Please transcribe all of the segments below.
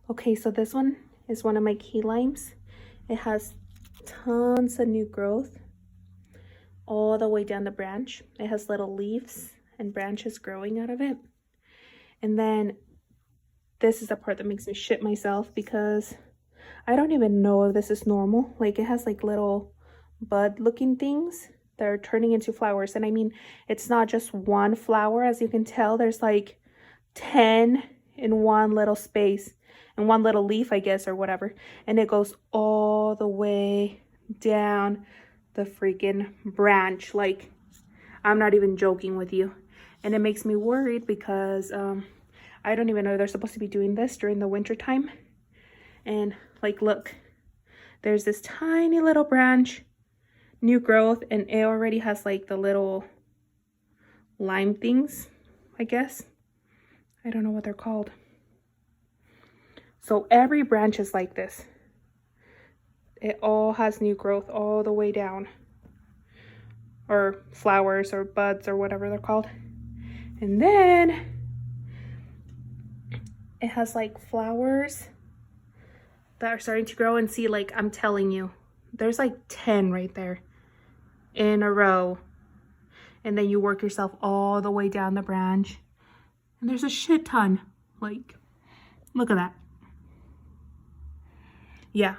Okay, so this one is one of my key limes. It has tons of new growth all the way down the branch. It has little leaves and branches growing out of it. And then this is the part that makes me shit myself because I don't even know if this is normal. Like, it has like little bud looking things that are turning into flowers. And I mean, it's not just one flower. As you can tell, there's like 10 in one little space and one little leaf, I guess, or whatever. And it goes all the way down the freaking branch. Like, I'm not even joking with you. And it makes me worried because I don't even know they're supposed to be doing this during the winter time. And like, look, there's this tiny little branch, new growth, and it already has like the little lime things, I guess. I don't know what they're called. So every branch is like this. It all has new growth all the way down, or flowers or buds or whatever they're called. And then it has like flowers that are starting to grow, and see, like, I'm telling you, there's like 10 right there in a row. And then you work yourself all the way down the branch, and there's a shit ton. Like, look at that. Yeah.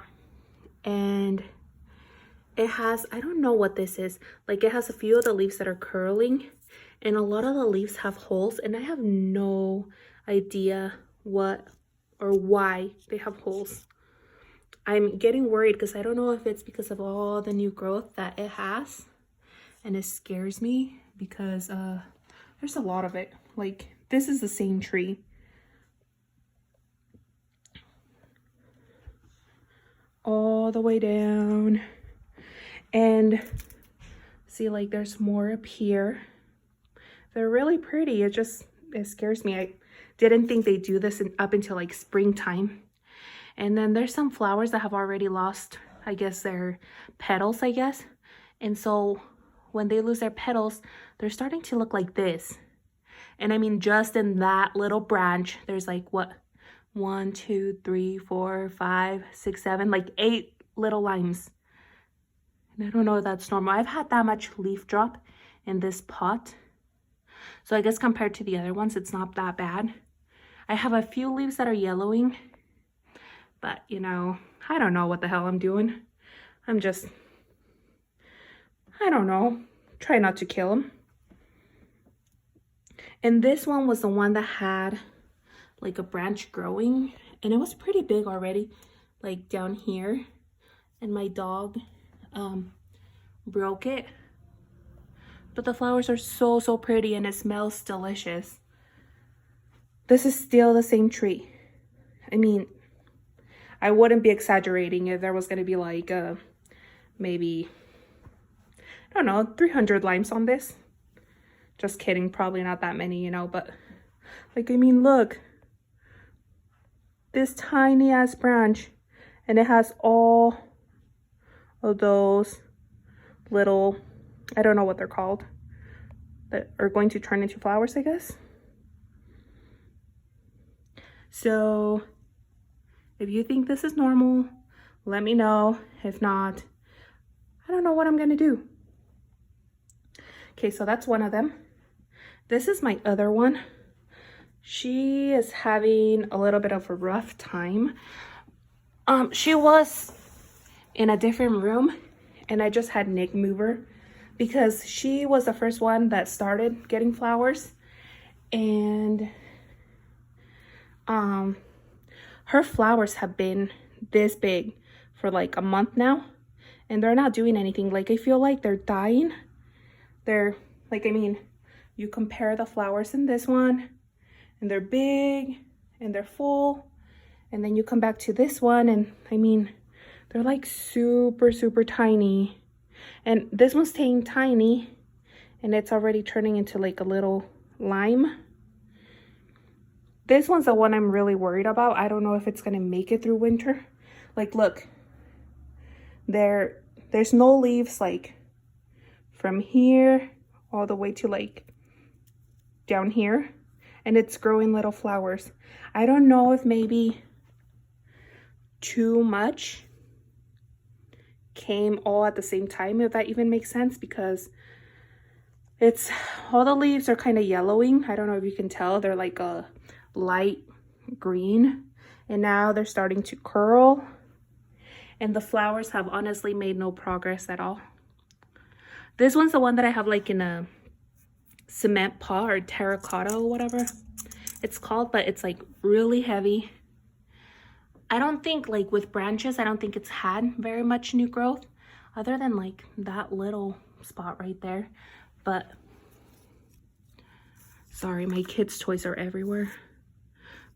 And it has, I don't know what this is. Like, it has a few of the leaves that are curling, and a lot of the leaves have holes, and I have no idea what or why they have holes. I'm getting worried because I don't know if it's because of all the new growth that it has, and it scares me because there's a lot of it. Like, this is the same tree. All the way down. And see, like, there's more up here. They're really pretty. It scares me. I didn't think they'd do this up until like springtime. And then there's some flowers that have already lost, I guess, their petals, I guess. And so when they lose their petals, they're starting to look like this. And I mean, just in that little branch, there's like, what? 1, 2, 3, 4, 5, 6, 7, like 8 little limes. And I don't know if that's normal. I've had that much leaf drop in this pot. So I guess compared to the other ones, it's not that bad. I have a few leaves that are yellowing. But, you know, I don't know what the hell I'm doing. I'm just, I don't know. Try not to kill them. And this one was the one that had like a branch growing, and it was pretty big already, like down here. And my dog broke it. But the flowers are so pretty, and it smells delicious. This is still the same tree. I mean, I wouldn't be exaggerating if there was going to be like maybe, I don't know, 300 limes on this. Just kidding, probably not that many, you know, but like, I mean, look. This tiny ass branch, and it has all of those little, I don't know what they're called, that are going to turn into flowers, I guess. So if you think this is normal, let me know. If not, I don't know what I'm gonna do. Okay, so that's one of them. This is my other one. She is having a little bit of a rough time. She was in a different room, and I just had Nick move her because she was the first one that started getting flowers. And her flowers have been this big for like a month now, and they're not doing anything. Like, I feel like they're dying. They're like, I mean, you compare the flowers in this one, and they're big and they're full, and then you come back to this one, and I mean, they're like super tiny. And this one's staying tiny, and it's already turning into like a little lime. This one's the one I'm really worried about. I don't know if it's gonna make it through winter. Like, look, there's no leaves like from here all the way to like down here, and it's growing little flowers. I don't know if maybe too much came all at the same time, if that even makes sense, because it's all the leaves are kind of yellowing. I don't know if you can tell, they're like a light green, and now they're starting to curl, and the flowers have honestly made no progress at all. This one's the one that I have like in a cement pot or terracotta or whatever it's called, but it's like really heavy. I don't think, like with branches, I don't think it's had very much new growth other than like that little spot right there. But sorry, my kids' toys are everywhere.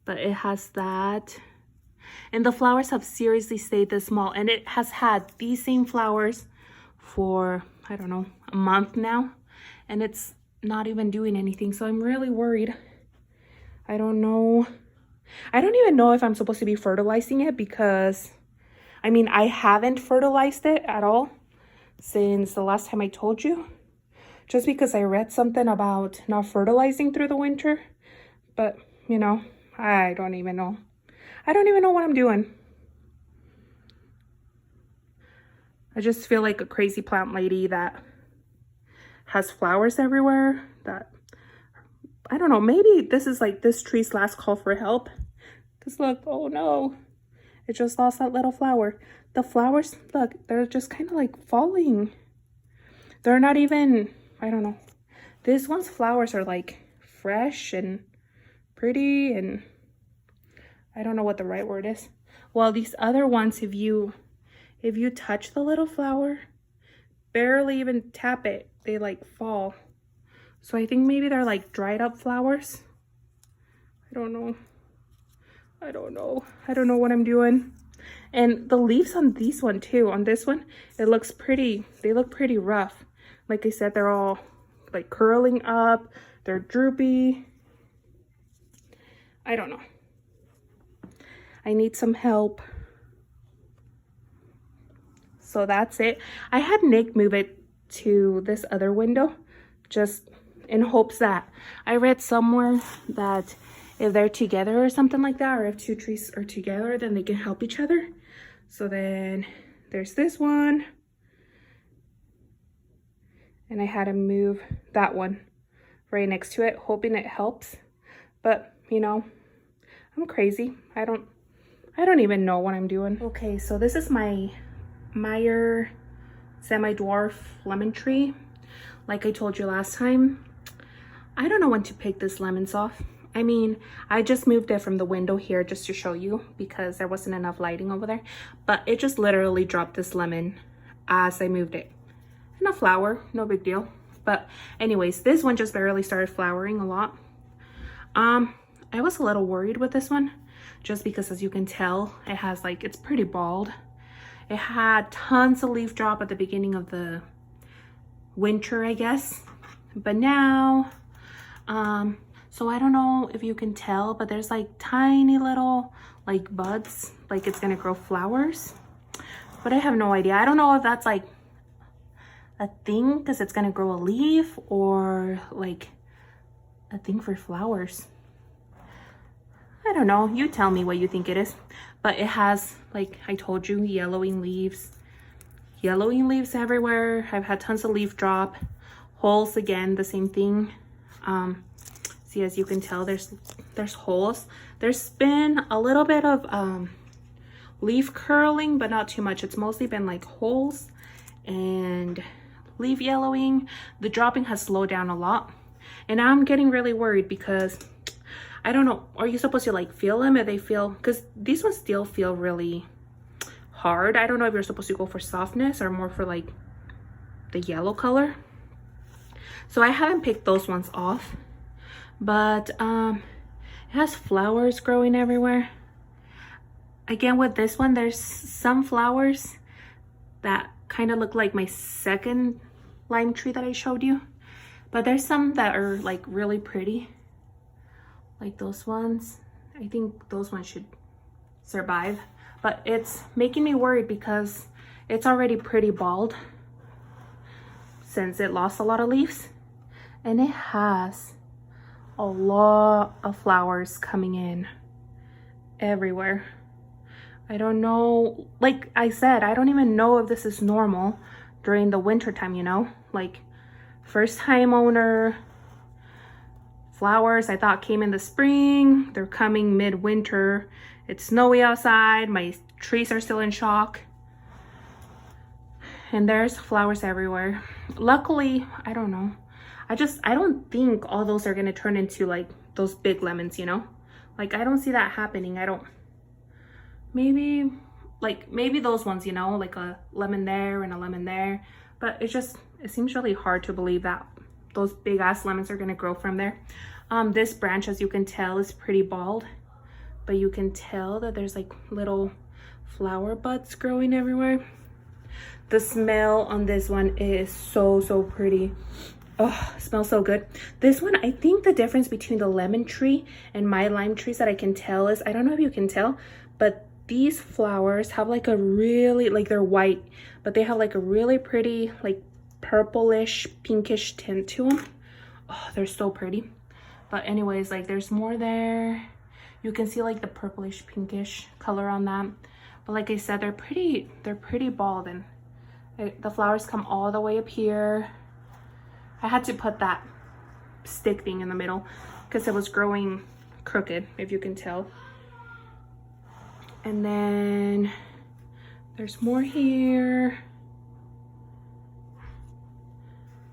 But it has that. And the flowers have seriously stayed this small, and it has had these same flowers for, I don't know, a month now, and it's not even doing anything. So I'm really worried. I don't know. I don't even know if I'm supposed to be fertilizing it, because I mean, I haven't fertilized it at all since the last time I told you, just because I read something about not fertilizing through the winter. But you know, I don't even know. I don't even know what I'm doing. I just feel like a crazy plant lady that has flowers everywhere. That, I don't know, maybe this is like this tree's last call for help. Because look, oh no, it just lost that little flower. The flowers, look, they're just kind of like falling. They're not even, I don't know. This one's flowers are like fresh and pretty, and I don't know what the right word is. Well, these other ones, if you touch the little flower, barely even tap it, they like fall. So I think maybe they're like dried up flowers. I don't know. I don't know what I'm doing. And the leaves on this one too, on this one, it looks pretty, they look pretty rough. Like I said, they're all like curling up, they're droopy. I don't know. I need some help. So that's it. I had Nick move it to this other window just in hopes that, I read somewhere that if they're together or something like that, or if two trees are together, then they can help each other. So then there's this one, and I had to move that one right next to it, hoping it helps. But you know, I'm crazy. I don't even know what I'm doing. Okay, so this is my Meyer semi-dwarf lemon tree. Like I told you last time, I don't know when to pick these lemons off. I mean, I just moved it from the window here just to show you, because there wasn't enough lighting over there. But it just literally dropped this lemon as I moved it. And a flower, no big deal. But anyways, this one just barely started flowering a lot. I was a little worried with this one, just because as you can tell, it has like, it's pretty bald. It had tons of leaf drop at the beginning of the winter, I guess. But now, so I don't know if you can tell, but there's like tiny little like buds, like it's gonna grow flowers. But I have no idea. I don't know if that's like a thing because it's gonna grow a leaf, or like a thing for flowers. I don't know. You tell me what you think it is. But it has, like I told you, yellowing leaves everywhere. I've had tons of leaf drop. Holes again, the same thing. See, as you can tell, there's holes. There's been a little bit of leaf curling, but not too much. It's mostly been like holes and leaf yellowing. The dropping has slowed down a lot, and I'm getting really worried because I don't know, are you supposed to like feel them? If they feel, because these ones still feel really hard. I don't know if you're supposed to go for softness or more for like the yellow color. So I haven't picked those ones off, but it has flowers growing everywhere. Again, with this one, there's some flowers that kind of look like my second lime tree that I showed you, but there's some that are like really pretty, like those ones. I think those ones should survive, but it's making me worried because it's already pretty bald since it lost a lot of leaves, and it has a lot of flowers coming in everywhere. I don't know, like I said, I don't even know if this is normal during the winter time, you know? Like, first time owner, flowers I thought came in the spring, they're coming mid-winter. It's snowy outside, my trees are still in shock. And there's flowers everywhere. Luckily, I don't know. I don't think all those are gonna turn into like those big lemons, you know? Like, I don't see that happening. Maybe those ones, you know, like a lemon there and a lemon there. But it seems really hard to believe that those big ass lemons are gonna grow from there. This branch, as you can tell, is pretty bald. But you can tell that there's like little flower buds growing everywhere. The smell on this one is so pretty. Oh, smells so good. This one, I think the difference between the lemon tree and my lime trees that I can tell is, I don't know if you can tell, but these flowers have like a really, like they're white, but they have like a really pretty, like purplish, pinkish tint to them. Oh, they're so pretty. But anyways, like there's more there. You can see like the purplish, pinkish color on them. But like I said, they're pretty bald, and the flowers come all the way up here. I had to put that stick thing in the middle because it was growing crooked, if you can tell. And then there's more here.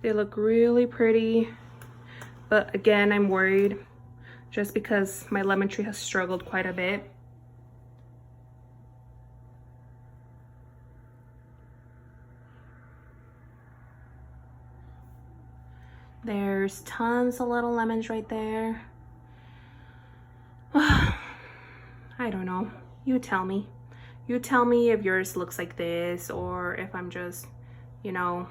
They look really pretty. But again, I'm worried just because my lemon tree has struggled quite a bit. There's tons of little lemons right there. I don't know. You tell me. You tell me if yours looks like this, or if I'm just, you know,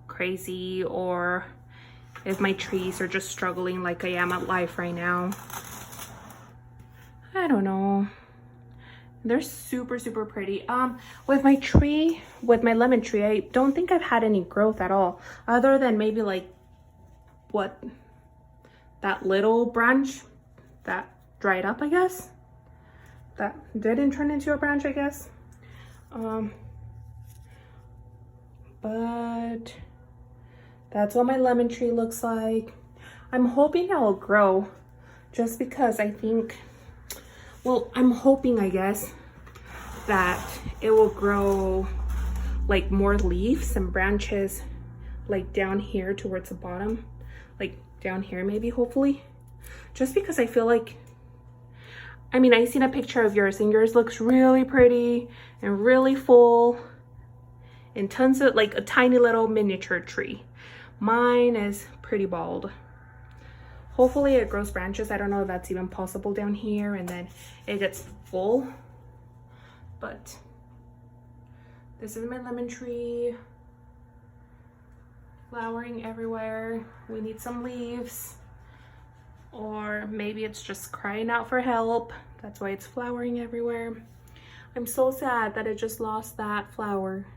crazy, or if my trees are just struggling like I am at life right now. I don't know. They're super pretty. With my tree, with my lemon tree, I don't think I've had any growth at all, other than maybe like that little branch that dried up, I guess. That didn't turn into a branch, I guess. But that's what my lemon tree looks like. I'm hoping it will grow, just because I think, well, I'm hoping, I guess, that it will grow like more leaves and branches like down here towards the bottom, like down here maybe, hopefully. Just because I feel like, I mean, I seen a picture of yours and yours looks really pretty and really full and tons of, like a tiny little miniature tree. Mine is pretty bald. Hopefully it grows branches. I don't know if that's even possible down here, and then it gets full. But this is my lemon tree, flowering everywhere. We need some leaves, or maybe it's just crying out for help. That's why it's flowering everywhere. I'm so sad that it just lost that flower.